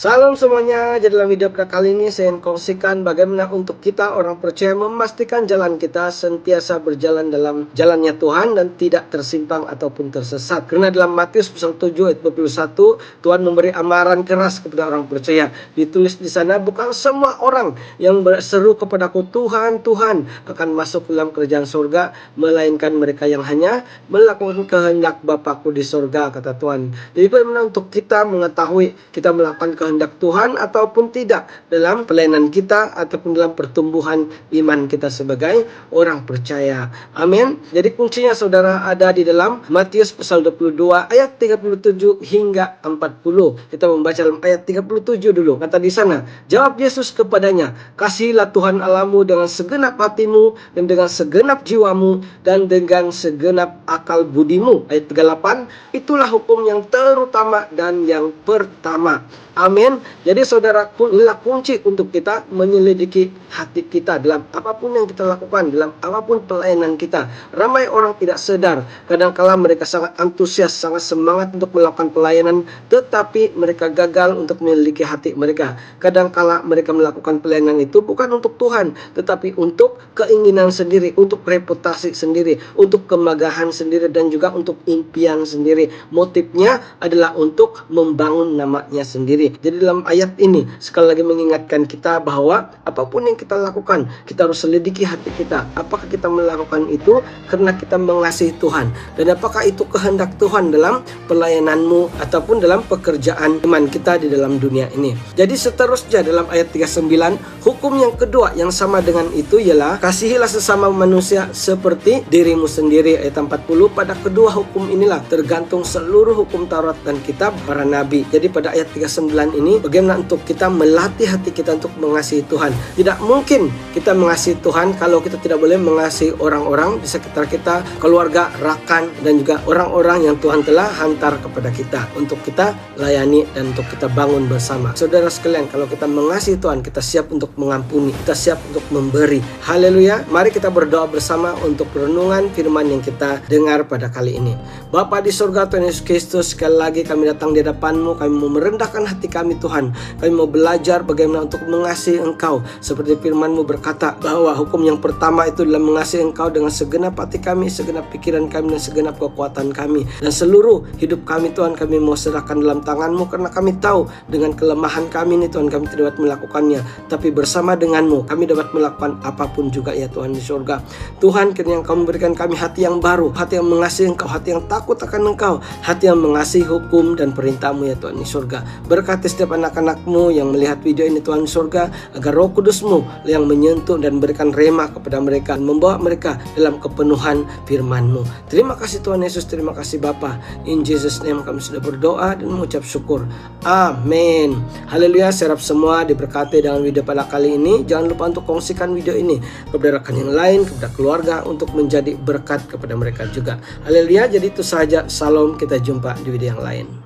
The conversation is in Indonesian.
Salam semuanya, jadi dalam video pada kali ini saya ingin kongsikan bagaimana untuk kita orang percaya memastikan jalan kita sentiasa berjalan dalam jalannya Tuhan dan tidak tersimpang ataupun tersesat. Karena dalam Matius pasal 7 ayat 21, Tuhan memberi amaran keras kepada orang percaya. Ditulis di sana, bukan semua orang yang berseru kepadaku Tuhan, Tuhan akan masuk dalam kerajaan surga, melainkan mereka yang hanya melakukan kehendak Bapakku di surga, kata Tuhan. Jadi bagaimana untuk kita mengetahui kita melakukan kehendak Tuhan ataupun tidak dalam pelayanan kita ataupun dalam pertumbuhan iman kita sebagai orang percaya. Amin. Jadi kuncinya saudara ada di dalam Matius pasal 22 ayat 37 hingga 40. Kita membaca dalam ayat 37 dulu. Kata di sana, jawab Yesus kepadanya, kasihilah Tuhan Allahmu dengan segenap hatimu dan dengan segenap jiwamu dan dengan segenap akal budimu. Ayat 38, itulah hukum yang terutama dan yang pertama. Amin. Jadi saudara, inilah kunci untuk kita menyelidiki hati kita dalam apapun yang kita lakukan, dalam apapun pelayanan kita. Ramai orang tidak sadar, kadang-kala mereka sangat antusias, sangat semangat untuk melakukan pelayanan, tetapi mereka gagal untuk menyelidiki hati mereka. Kadang-kala mereka melakukan pelayanan itu bukan untuk Tuhan, tetapi untuk keinginan sendiri, untuk reputasi sendiri, untuk kemegahan sendiri, dan juga untuk impian sendiri. Motifnya adalah untuk membangun namanya sendiri. Jadi dalam ayat ini sekali lagi mengingatkan kita bahwa apapun yang kita lakukan, kita harus selidiki hati kita. Apakah kita melakukan itu karena kita mengasihi Tuhan, dan apakah itu kehendak Tuhan dalam pelayananmu ataupun dalam pekerjaan iman kita di dalam dunia ini. Jadi seterusnya dalam ayat 39, hukum yang kedua yang sama dengan itu ialah kasihilah sesama manusia seperti dirimu sendiri. Ayat 40, pada kedua hukum inilah tergantung seluruh hukum Taurat dan kitab para nabi. Jadi pada ayat 39 ini bagaimana untuk kita melatih hati kita untuk mengasihi Tuhan. Tidak mungkin kita mengasihi Tuhan kalau kita tidak boleh mengasihi orang-orang di sekitar kita, keluarga, rakan, dan juga orang-orang yang Tuhan telah hantar kepada kita untuk kita layani dan untuk kita bangun bersama. Saudara sekalian, kalau kita mengasihi Tuhan, kita siap untuk mengampuni, kita siap untuk memberi. Haleluya. Mari kita berdoa bersama untuk renungan firman yang kita dengar pada kali ini. Bapa di surga, Tuhan Yesus Kristus, sekali lagi kami datang di hadapan-Mu, kami mau merendahkan hati kami Tuhan. Kami mau belajar bagaimana untuk mengasihi Engkau. Seperti firman-Mu berkata bahwa hukum yang pertama itu adalah mengasihi Engkau dengan segenap hati kami, segenap pikiran kami, dan segenap kekuatan kami. Dan seluruh hidup kami Tuhan, kami mau serahkan dalam tangan-Mu, karena kami tahu dengan kelemahan kami ini Tuhan, kami tidak dapat melakukannya. Tapi bersama dengan-Mu kami dapat melakukan apapun juga ya Tuhan di surga. Tuhan, kiranya Engkau memberikan kami hati yang baru, hati yang mengasihi Engkau, hati yang takut akan Engkau, hati yang mengasihi hukum dan perintah-Mu ya Tuhan di surga. Berkati setiap anak-anak-Mu yang melihat video ini Tuhan di surga, agar Roh Kudus-Mu yang menyentuh dan berikan rema kepada mereka, membawa mereka dalam kepenuhan firman-Mu. Terima kasih Tuhan Yesus, terima kasih Bapa. In Jesus name kami sudah berdoa dan mengucap syukur. Amin. Haleluya. Saya harap semua diberkati dengan video pada kali ini. Jangan lupa untuk kongsikan video ini kepada rekan yang lain, kepada keluarga, untuk menjadi berkat kepada mereka juga. Haleluya. Jadi itu saja. Salam, kita jumpa di video yang lain.